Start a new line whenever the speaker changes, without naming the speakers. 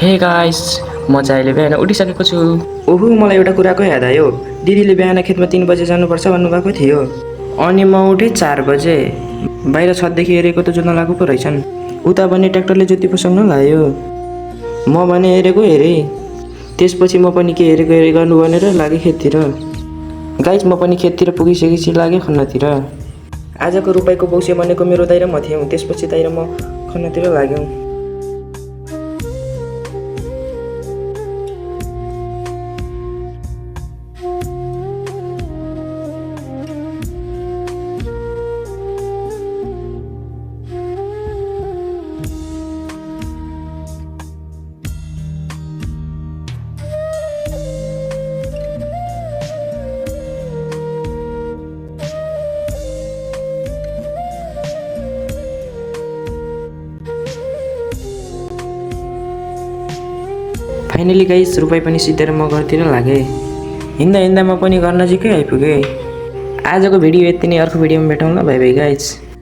Hey guys, म चाहिँ अहिले बिहान उठिसकेको छु।
ओहो, मलाई एउटा कुराको याद आयो। दिदीले बिहान खेतमा 3 बजे जानुपर्छ भन्नुभएको थियो। अनि म उठेँ 4 बजे। बाहिर छतदेखि हेरेको त जोत्न लागेको रहेछन्। उता भने ट्र्याक्टरले जोति पुसाउन लाग्यो। म भने हेरेको हेरेँ। त्यसपछि म पनि के हेरेको हेरे गर्नु भनेर लागेँ खेततिर। गाइस, म पनि खेततिर पुगिसकेपछि लागेँ खन्नतिर। आजको रुपाईको बौसे भनेको मेरो दाइ र म थियौँ। त्यसपछि दाइ र म खन्नतिर लाग्यौँ। फाइनली गाइस, रुपाई पनि सिधेर म घरतिर लागेँ। हिँड्दा हिँड्दा म पनि घर नजिकै आइपुगेँ। आजको भिडियो यति नै। अर्को भिडियोमा भेटौँ ल। By by guys.